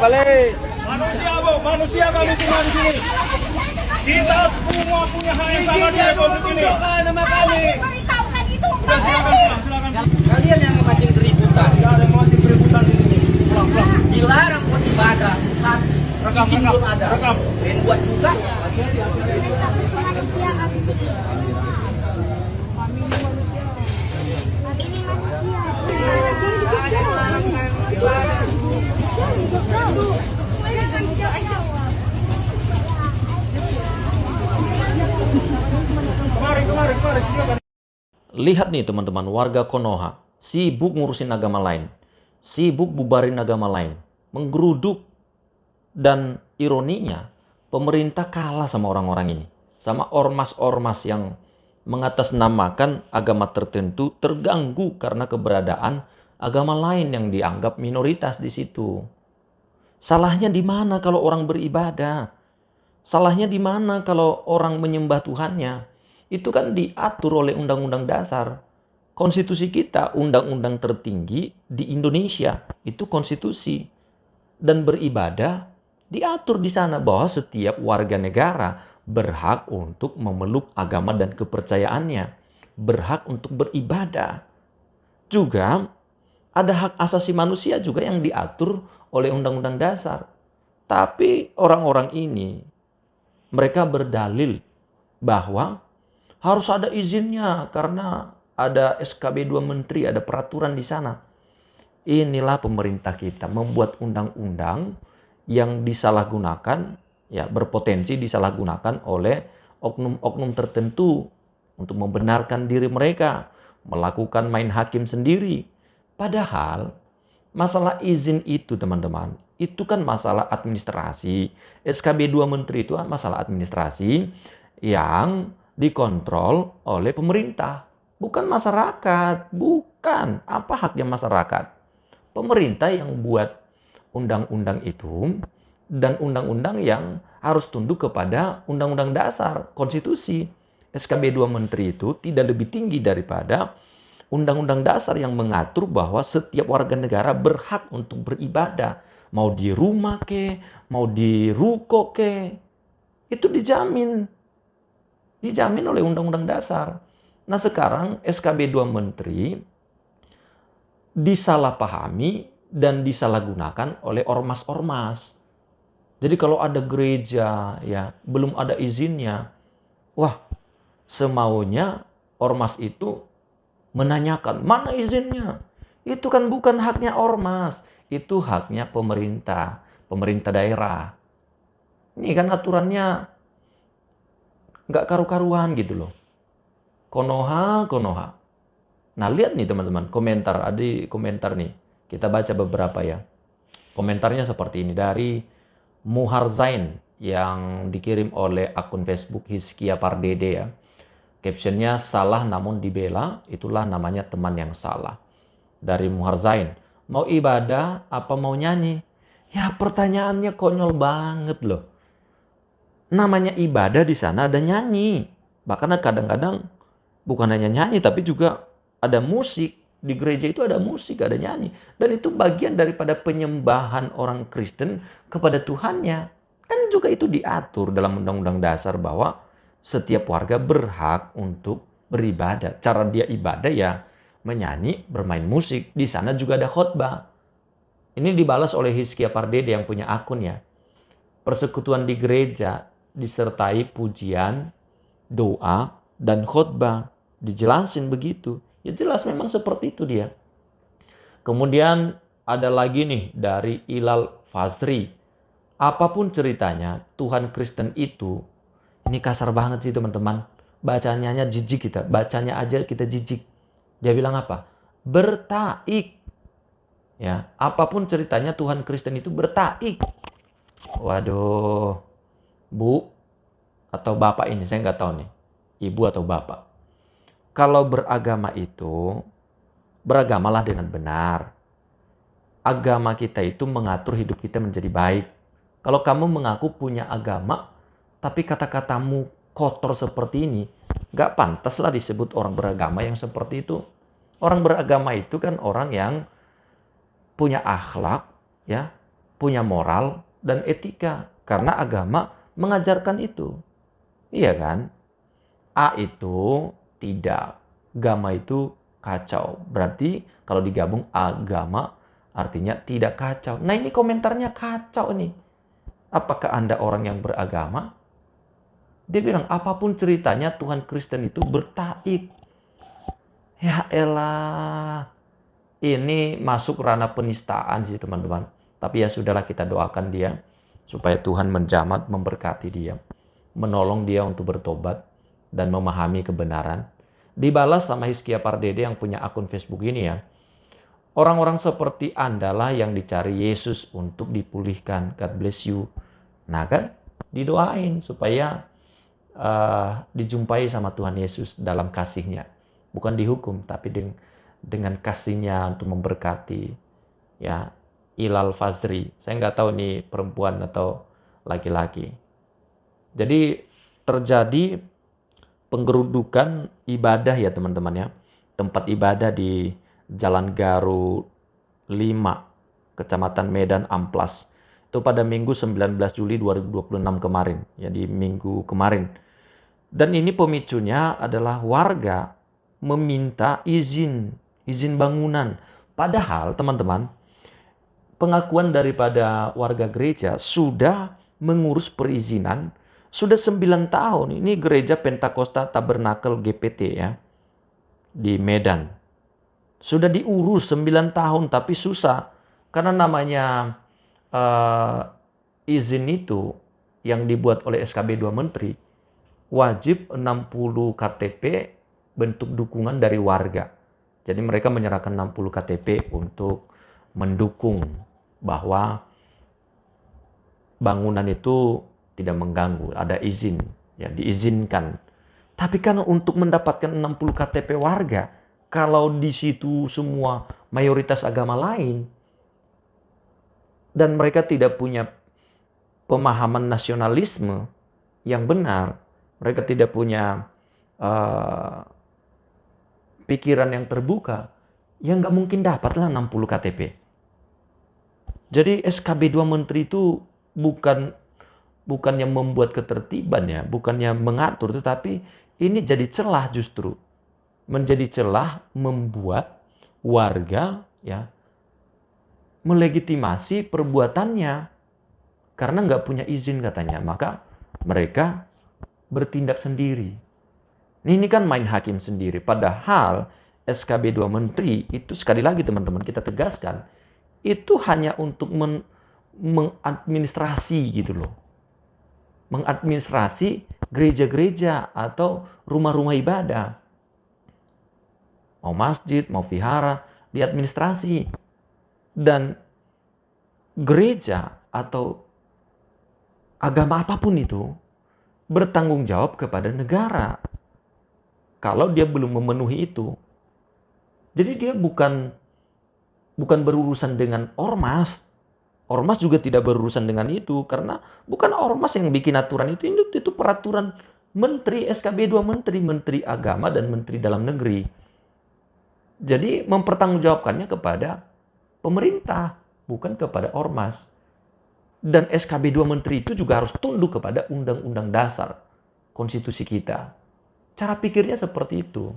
balik. Manusia, Bu, manusia kami tinggal di sini. Kita semua punya hak yang sama di Republik ini. Nama kami. Beritahukan itu. Sudah, silakan. Kalian yang memancing keributan. Tidak ada yang memancing keributan di sini. Pulang. Dilarang buat ibadah. Satu. Rekam. Izin belum ada. Rekam. Dan buat juga. Kemari. Silakan. Lihat nih teman-teman, warga Konoha sibuk ngurusin agama lain, sibuk bubarin agama lain, menggeruduk. Dan ironinya, pemerintah kalah sama orang-orang ini, sama ormas-ormas yang mengatasnamakan agama tertentu terganggu karena keberadaan agama lain yang dianggap minoritas di situ. Salahnya di mana kalau orang beribadah? Salahnya di mana kalau orang menyembah Tuhannya? Itu kan diatur oleh Undang-Undang Dasar. Konstitusi kita, undang-undang tertinggi di Indonesia, itu konstitusi. Dan beribadah diatur di sana bahwa setiap warga negara berhak untuk memeluk agama dan kepercayaannya, berhak untuk beribadah. Juga ada hak asasi manusia juga yang diatur oleh Undang-Undang Dasar. Tapi orang-orang ini, mereka berdalil bahwa harus ada izinnya karena ada SKB 2 Menteri, ada peraturan di sana. Inilah pemerintah kita membuat undang-undang yang disalahgunakan, ya berpotensi disalahgunakan oleh oknum-oknum tertentu untuk membenarkan diri mereka, melakukan main hakim sendiri. Padahal masalah izin itu teman-teman, itu kan masalah administrasi. SKB 2 Menteri itu masalah administrasi yang dikontrol oleh pemerintah, bukan masyarakat. Bukan. Apa haknya masyarakat? Pemerintah yang buat undang-undang itu dan undang-undang yang harus tunduk kepada Undang-Undang Dasar, konstitusi. SKB 2 Menteri itu tidak lebih tinggi daripada Undang-Undang Dasar yang mengatur bahwa setiap warga negara berhak untuk beribadah. Mau di rumah ke, mau di ruko ke, itu dijamin oleh Undang-Undang Dasar. Nah sekarang SKB 2 Menteri disalahpahami dan disalahgunakan oleh ormas-ormas. Jadi kalau ada gereja ya belum ada izinnya, wah semaunya ormas itu menanyakan mana izinnya. Itu kan bukan haknya ormas, itu haknya pemerintah daerah. Ini kan aturannya nggak karu-karuan gitu loh. Konoha. Nah lihat nih teman-teman, komentar, ada komentar nih. Kita baca beberapa ya. Komentarnya seperti ini dari Muharzain yang dikirim oleh akun Facebook Hizkia Pardede ya. Captionnya salah namun dibela, itulah namanya teman yang salah. Dari Muharzain, mau ibadah apa mau nyanyi? Ya pertanyaannya konyol banget loh. Namanya ibadah di sana ada nyanyi. Bahkan kadang-kadang bukan hanya nyanyi tapi juga ada musik. Di gereja itu ada musik, ada nyanyi. Dan itu bagian daripada penyembahan orang Kristen kepada Tuhannya. Kan juga itu diatur dalam Undang-Undang Dasar bahwa setiap warga berhak untuk beribadah. Cara dia ibadah ya menyanyi, bermain musik. Di sana juga ada khotbah. Ini dibalas oleh Hizkia Pardede yang punya akun ya. Persekutuan di gereja disertai pujian, doa, dan khotbah. Dijelasin begitu. Ya jelas memang seperti itu dia. Kemudian ada lagi nih dari Ilal Fasri. Apapun ceritanya, Tuhan Kristen itu, ini kasar banget sih teman-teman. Bacanya jijik kita. Bacanya aja kita jijik. Dia bilang apa? Bertaik. Ya, apapun ceritanya Tuhan Kristen itu bertaik. Waduh. Bu atau bapak ini saya nggak tahu nih, ibu atau bapak. Kalau beragama itu, beragamalah dengan benar. Agama kita itu mengatur hidup kita menjadi baik. Kalau kamu mengaku punya agama, tapi kata-katamu kotor seperti ini, nggak pantaslah disebut orang beragama yang seperti itu. Orang beragama itu kan orang yang punya akhlak, ya, punya moral dan etika karena agama mengajarkan itu. Iya kan? A itu tidak, agama itu kacau. Berarti kalau digabung agama artinya tidak kacau. Nah ini komentarnya kacau nih. Apakah Anda orang yang beragama? Dia bilang apapun ceritanya Tuhan Kristen itu bertaib. Ya elah. Ini masuk ranah penistaan sih teman-teman. Tapi ya sudahlah, kita doakan dia supaya Tuhan menjamat, memberkati dia, menolong dia untuk bertobat dan memahami kebenaran. Dibalas sama Hizkia Pardede yang punya akun Facebook ini ya. Orang-orang seperti Anda lah yang dicari Yesus untuk dipulihkan. God bless you. Nah kan, didoain supaya dijumpai sama Tuhan Yesus dalam kasih-Nya. Bukan dihukum, tapi dengan kasih-Nya untuk memberkati. Ya, Ilal Fazri. Saya nggak tahu ini perempuan atau laki-laki. Jadi terjadi penggerudukan ibadah ya teman-teman ya. Tempat ibadah di Jalan Garu 5, Kecamatan Medan Amplas. Itu pada Minggu 19 Juli 2026 kemarin. Ya di minggu kemarin. Dan ini pemicunya adalah warga meminta izin bangunan. Padahal teman-teman, pengakuan daripada warga gereja sudah mengurus perizinan sudah 9 tahun. Ini gereja Pentakosta Tabernakel GPT ya di Medan. Sudah diurus 9 tahun tapi susah karena namanya izin itu yang dibuat oleh SKB 2 Menteri wajib 60 KTP bentuk dukungan dari warga. Jadi mereka menyerahkan 60 KTP untuk mendukung bahwa bangunan itu tidak mengganggu, ada izin, ya diizinkan. Tapi kan untuk mendapatkan 60 KTP warga, kalau di situ semua mayoritas agama lain dan mereka tidak punya pemahaman nasionalisme yang benar, mereka tidak punya pikiran yang terbuka, ya nggak mungkin dapatlah 60 KTP. Jadi SKB 2 Menteri itu bukannya membuat ketertiban ya, bukannya mengatur, tetapi ini jadi celah justru. Menjadi celah membuat warga ya melegitimasi perbuatannya karena nggak punya izin katanya, maka mereka bertindak sendiri. Ini kan main hakim sendiri. Padahal SKB 2 Menteri itu sekali lagi teman-teman kita tegaskan itu hanya untuk mengadministrasi gitu loh. Mengadministrasi gereja-gereja atau rumah-rumah ibadah. Mau masjid, mau vihara, diadministrasi. Dan gereja atau agama apapun itu bertanggung jawab kepada negara. Kalau dia belum memenuhi itu. Jadi dia bukan berurusan dengan ormas. Ormas juga tidak berurusan dengan itu. Karena bukan ormas yang bikin aturan itu. Itu peraturan menteri, SKB 2 Menteri. Menteri Agama dan Menteri Dalam Negeri. Jadi mempertanggungjawabkannya kepada pemerintah. Bukan kepada ormas. Dan SKB 2 Menteri itu juga harus tunduk kepada Undang-Undang Dasar Konstitusi kita. Cara pikirnya seperti itu.